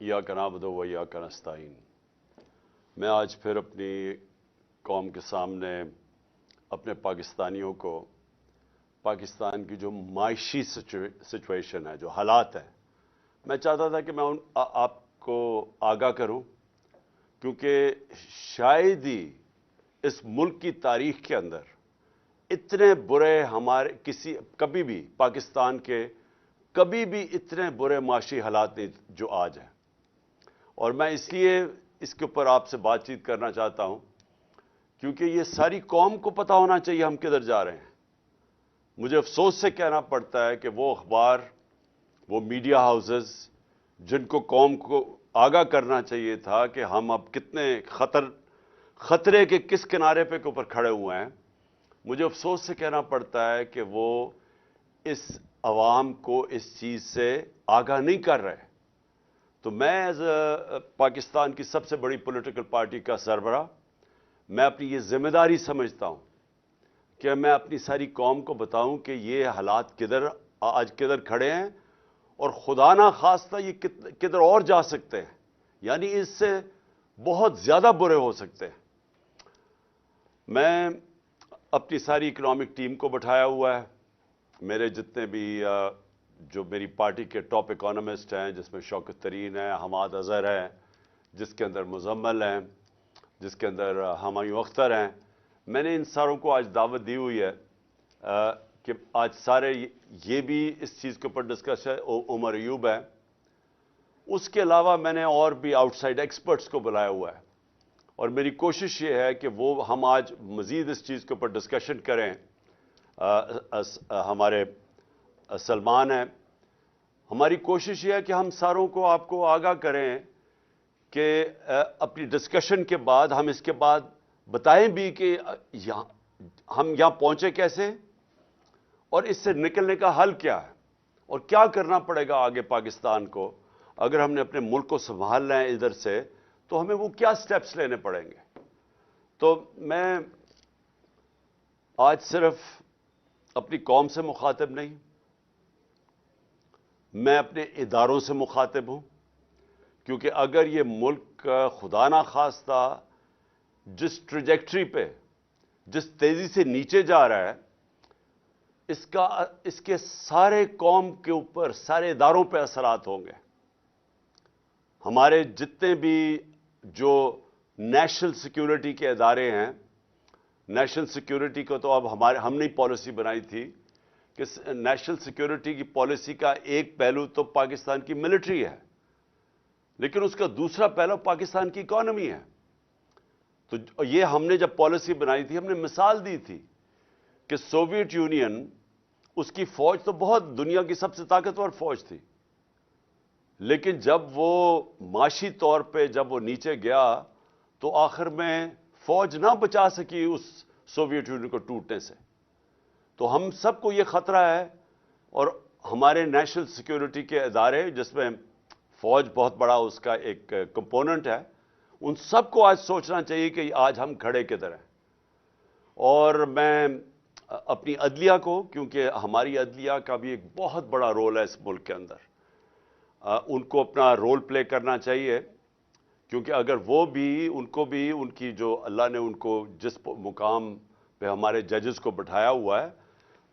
इय्याका नअबुदु व इय्याका नस्तईन। मैं आज फिर अपनी कौम के सामने अपने पाकिस्तानियों को पाकिस्तान की जो माशी सिचुएशन है, जो हालात हैं, मैं चाहता था कि मैं आपको आगाह करूं, क्योंकि शायद ही इस मुल्क की तारीख के अंदर इतने बुरे कभी भी पाकिस्तान के कभी भी इतने बुरे माशी हालात नहीं जो आज हैं। और मैं इसलिए इसके ऊपर आपसे बातचीत करना चाहता हूं क्योंकि ये सारी कौम को पता होना चाहिए हम किधर जा रहे हैं। मुझे अफसोस से कहना पड़ता है कि वो अखबार, वो मीडिया हाउसेस जिनको कौम को आगाह करना चाहिए था कि हम अब कितने खतरे के किस किनारे पे के ऊपर खड़े हुए हैं, मुझे अफसोस से कहना पड़ता है कि वो इस अवाम को इस चीज़ से आगाह नहीं कर रहे। तो मैं एज पाकिस्तान की सबसे बड़ी पॉलिटिकल पार्टी का सरबराह, मैं अपनी ये जिम्मेदारी समझता हूं कि मैं अपनी सारी कौम को बताऊं कि ये हालात आज किधर खड़े हैं और खुदा ना खास्ता ये किधर और जा सकते हैं, यानी इससे बहुत ज़्यादा बुरे हो सकते हैं। मैं अपनी सारी इकोनॉमिक टीम को बैठाया हुआ है, मेरे जितने भी जो मेरी पार्टी के टॉप इकोनॉमिस्ट हैं, जिसमें शौकत तरीन है, हमाद अजहर है, जिसके अंदर मुजम्मल हैं, जिसके अंदर हमायूं अख्तर हैं, मैंने इन सारों को आज दावत दी हुई है कि आज सारे ये भी इस चीज़ के ऊपर डिस्कस है। उमर अयूब है, उसके अलावा मैंने और भी आउटसाइड एक्सपर्ट्स को बुलाया हुआ है और मेरी कोशिश ये है कि वो हम आज मज़ीद इस चीज़ के ऊपर डिस्कशन करें। हमारे सलमान है, हमारी कोशिश ये है कि हम सारों को आपको आगाह करें कि अपनी डिस्कशन के बाद हम इसके बाद बताएं भी कि हम यहाँ पहुँचे कैसे और इससे निकलने का हल क्या है और क्या करना पड़ेगा आगे पाकिस्तान को। अगर हमने अपने मुल्क को संभालना है इधर से, तो हमें वो क्या स्टेप्स लेने पड़ेंगे। तो मैं आज सिर्फ अपनी कौम से मुखातिब नहीं, मैं अपने इदारों से मुखातिब हूं, क्योंकि अगर ये मुल्क खुदा ना खास्ता जिस ट्रैजेक्टरी पे, जिस तेजी से नीचे जा रहा है, इसके सारे कौम के ऊपर, सारे इदारों पे असरात होंगे। हमारे जितने भी जो नेशनल सिक्योरिटी के इदारे हैं, नेशनल सिक्योरिटी को तो अब हमने ही पॉलिसी बनाई थी कि नेशनल सिक्योरिटी की पॉलिसी का एक पहलू तो पाकिस्तान की मिलिट्री है, लेकिन उसका दूसरा पहलू पाकिस्तान की इकोनॉमी है। तो ये हमने जब पॉलिसी बनाई थी, हमने मिसाल दी थी कि सोवियत यूनियन, उसकी फौज तो बहुत दुनिया की सबसे ताकतवर फौज थी, लेकिन जब वो माशी तौर पे जब वो नीचे गया तो आखिर में फौज ना बचा सकी उस सोवियत यूनियन को टूटने से। तो हम सबको ये खतरा है और हमारे नेशनल सिक्योरिटी के इदारे, जिसमें फौज बहुत बड़ा उसका एक कंपोनेंट है, उन सबको आज सोचना चाहिए कि आज हम खड़े किधर हैं। और मैं अपनी अदलिया को, क्योंकि हमारी अदलिया का भी एक बहुत बड़ा रोल है इस मुल्क के अंदर, उनको अपना रोल प्ले करना चाहिए, क्योंकि अगर उनको भी उनकी जो अल्लाह ने उनको जिस मुकाम पे हमारे जजेस को बिठाया हुआ है,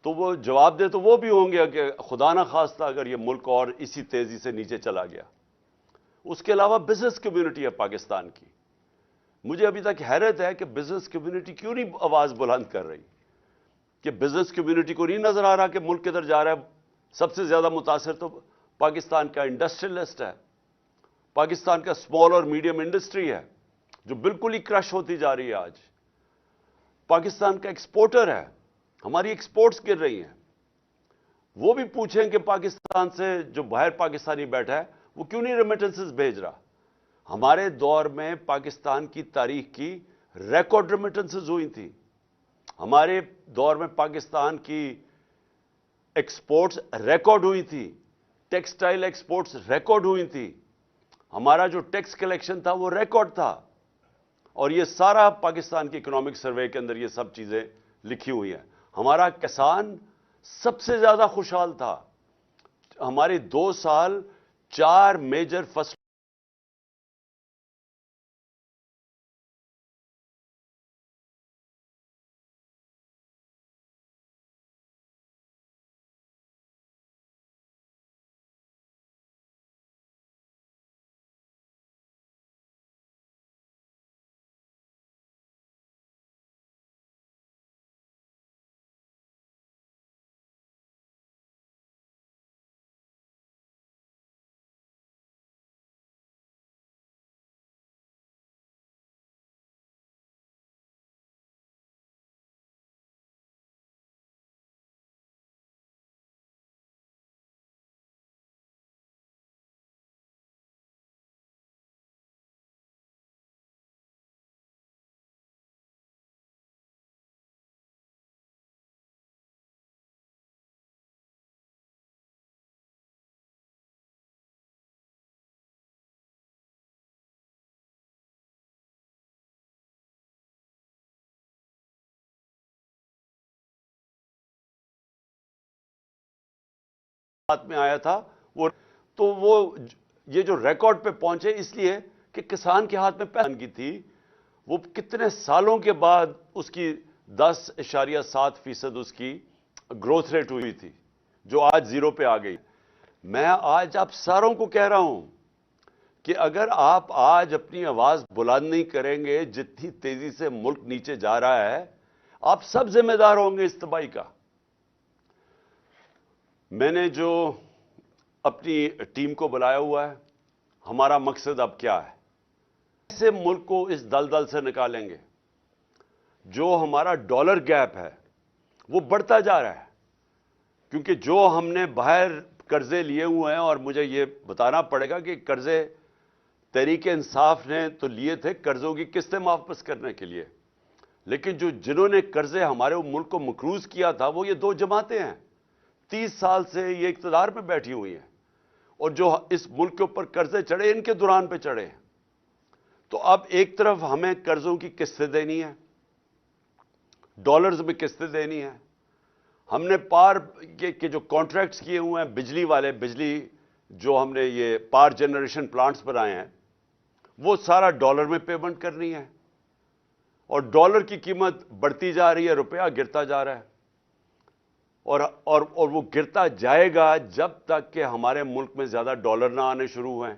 तो वो जवाब दे तो वो भी होंगे कि खुदा ना खास्ता अगर ये मुल्क और इसी तेजी से नीचे चला गया। उसके अलावा बिजनेस कम्युनिटी है पाकिस्तान की। मुझे अभी तक हैरत है कि बिजनेस कम्युनिटी क्यों नहीं आवाज बुलंद कर रही, कि बिजनेस कम्युनिटी को नहीं नजर आ रहा कि मुल्क किधर जा रहा है। सबसे ज्यादा मुतासिर तो पाकिस्तान का इंडस्ट्रियलिस्ट है, पाकिस्तान का स्मॉल और मीडियम इंडस्ट्री है, जो बिल्कुल ही क्रश होती जा रही है। आज पाकिस्तान का एक्सपोर्टर है, हमारी एक्सपोर्ट्स गिर रही हैं। वो भी पूछें कि पाकिस्तान से जो बाहर पाकिस्तानी बैठा है वो क्यों नहीं रेमिटेंसेस भेज रहा। हमारे दौर में पाकिस्तान की तारीख की रिकॉर्ड रेमिटेंसेस हुई थी। हमारे दौर में पाकिस्तान की एक्सपोर्ट्स रिकॉर्ड हुई थी, टेक्सटाइल एक्सपोर्ट्स रिकॉर्ड हुई थी, हमारा जो टैक्स कलेक्शन था वो रिकॉर्ड था। और ये सारा पाकिस्तान की इकोनॉमिक सर्वे के अंदर ये सब चीजें लिखी हुई हैं। हमारा किसान सबसे ज्यादा खुशहाल था। हमारे 2 साल 4 मेजर फसल हाथ में आया था वो, तो वो ये जो रिकॉर्ड पे पहुंचे इसलिए कि किसान के हाथ में पैसा की थी, वो कितने सालों के बाद उसकी 10.7% उसकी ग्रोथ रेट हुई थी, जो आज 0 पे आ गई। मैं आज आप सारों को कह रहा हूं कि अगर आप आज अपनी आवाज बुलंद नहीं करेंगे, जितनी तेजी से मुल्क नीचे जा रहा है, आप सब जिम्मेदार होंगे इस तबाही का। मैंने जो अपनी टीम को बुलाया हुआ है, हमारा मकसद अब क्या है? कैसे मुल्क को इस दलदल से निकालेंगे? जो हमारा डॉलर गैप है वो बढ़ता जा रहा है, क्योंकि जो हमने बाहर कर्जे लिए हुए हैं, और मुझे ये बताना पड़ेगा कि कर्जे तहरीक इंसाफ ने तो लिए थे कर्जों की किस्तें वापस करने के लिए, लेकिन जिन्होंने कर्जे हमारे मुल्क को मकरूज किया था वो ये 2 जमातें हैं। 30 साल से ये इख्तियार में बैठी हुई हैं, और जो इस मुल्क के ऊपर कर्जे चढ़े इनके दौरान पे चढ़े हैं। तो अब एक तरफ हमें कर्जों की किस्तें देनी है, डॉलर्स में किस्तें देनी है। हमने पार के जो कॉन्ट्रैक्ट्स किए हुए हैं बिजली वाले, बिजली जो हमने ये पावर जनरेशन प्लांट्स बनाए हैं, वो सारा डॉलर में पेमेंट करनी है, और डॉलर की कीमत बढ़ती जा रही है, रुपया गिरता जा रहा है, और वो गिरता जाएगा जब तक कि हमारे मुल्क में ज्यादा डॉलर ना आने शुरू हुए।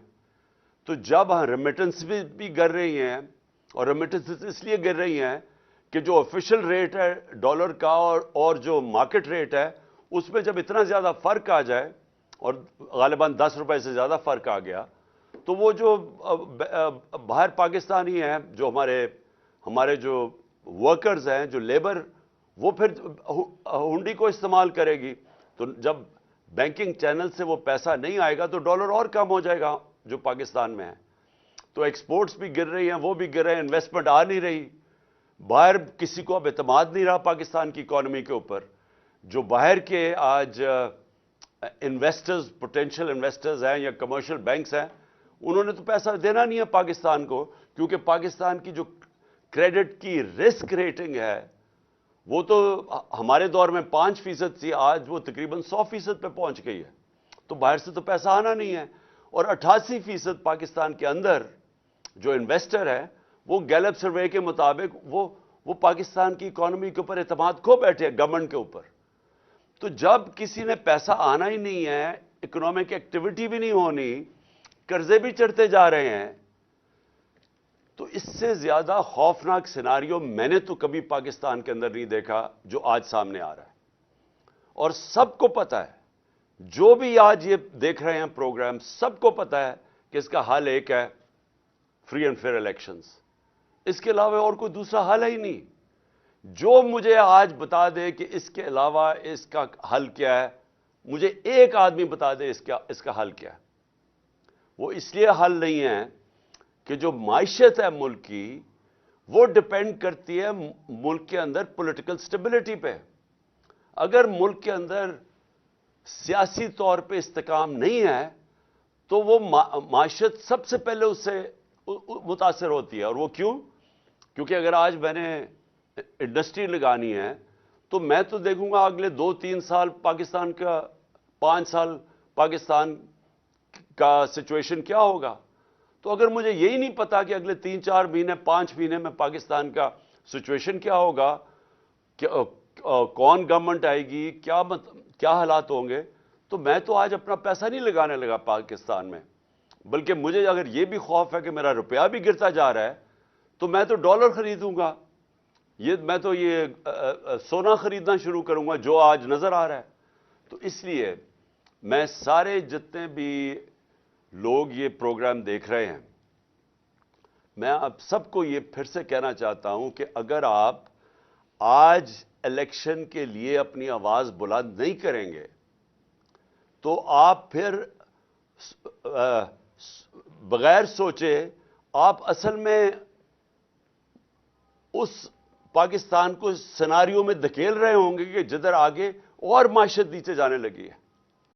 तो जब रेमिटेंस भी गिर रही हैं, और रेमिटेंस इसलिए गिर रही हैं कि जो ऑफिशियल रेट है डॉलर का और जो मार्केट रेट है उसमें जब इतना ज्यादा फर्क आ जाए, और गालिबन 10 रुपए से ज्यादा फर्क आ गया, तो वो जो बाहर पाकिस्तानी हैं, जो हमारे जो वर्कर्स हैं, जो लेबर, वो फिर हुंडी को इस्तेमाल करेगी। तो जब बैंकिंग चैनल से वो पैसा नहीं आएगा तो डॉलर और कम हो जाएगा जो पाकिस्तान में है। तो एक्सपोर्ट्स भी गिर रही हैं, वो भी गिर रहे हैं, इन्वेस्टमेंट आ नहीं रही, बाहर किसी को अब एतमाद नहीं रहा पाकिस्तान की इकोनॉमी के ऊपर। जो बाहर के आज इन्वेस्टर्स, पोटेंशियल इन्वेस्टर्स हैं या कमर्शियल बैंक्स हैं, उन्होंने तो पैसा देना नहीं है पाकिस्तान को, क्योंकि पाकिस्तान की जो क्रेडिट की रिस्क रेटिंग है वो तो हमारे दौर में 5% थी, आज वो तकरीबन 100% पे पहुंच गई है। तो बाहर से तो पैसा आना नहीं है, और 88% पाकिस्तान के अंदर जो इन्वेस्टर है वो गैलप सर्वे के मुताबिक वो पाकिस्तान की इकोनॉमी के ऊपर एतमाद खो बैठे हैं, गवर्नमेंट के ऊपर। तो जब किसी ने पैसा आना ही नहीं है, इकोनॉमिक एक्टिविटी भी नहीं होनी, कर्जे भी चढ़ते जा रहे हैं, तो इससे ज्यादा खौफनाक सिनारियो मैंने तो कभी पाकिस्तान के अंदर नहीं देखा जो आज सामने आ रहा है। और सबको पता है, जो भी आज ये देख रहे हैं प्रोग्राम, सबको पता है कि इसका हल एक है, फ्री एंड फेयर इलेक्शंस। इसके अलावा और कोई दूसरा हल है ही नहीं। जो मुझे आज बता दे कि इसके अलावा इसका हल क्या है, मुझे एक आदमी बता दे इसका हल क्या है। वो इसलिए हल नहीं है कि जो माइशत है मुल्क की, वो डिपेंड करती है मुल्क के अंदर पॉलिटिकल स्टेबिलिटी पे। अगर मुल्क के अंदर सियासी तौर पे इस्तेकाम नहीं है तो वो माइशत सबसे पहले उससे मुतासर होती है। और वो क्यों? क्योंकि अगर आज मैंने इंडस्ट्री लगानी है तो मैं तो देखूंगा अगले 2-3 साल पाकिस्तान का, 5 साल पाकिस्तान का सिचुएशन क्या होगा। तो अगर मुझे यही नहीं पता कि अगले 3-4 महीने, 5 महीने में पाकिस्तान का सिचुएशन क्या होगा, कौन गवर्नमेंट आएगी, क्या हालात होंगे, तो मैं तो आज अपना पैसा नहीं लगाने लगा पाकिस्तान में। बल्कि मुझे अगर यह भी खौफ है कि मेरा रुपया भी गिरता जा रहा है, तो मैं तो डॉलर खरीदूंगा, मैं तो सोना खरीदना शुरू करूंगा जो आज नजर आ रहा है। तो इसलिए मैं सारे जितने भी लोग ये प्रोग्राम देख रहे हैं, मैं आप सबको ये फिर से कहना चाहता हूं कि अगर आप आज इलेक्शन के लिए अपनी आवाज बुलंद नहीं करेंगे तो आप फिर बगैर सोचे आप असल में उस पाकिस्तान को सिनारियों में धकेल रहे होंगे कि जिधर आगे और माशत नीचे जाने लगी है।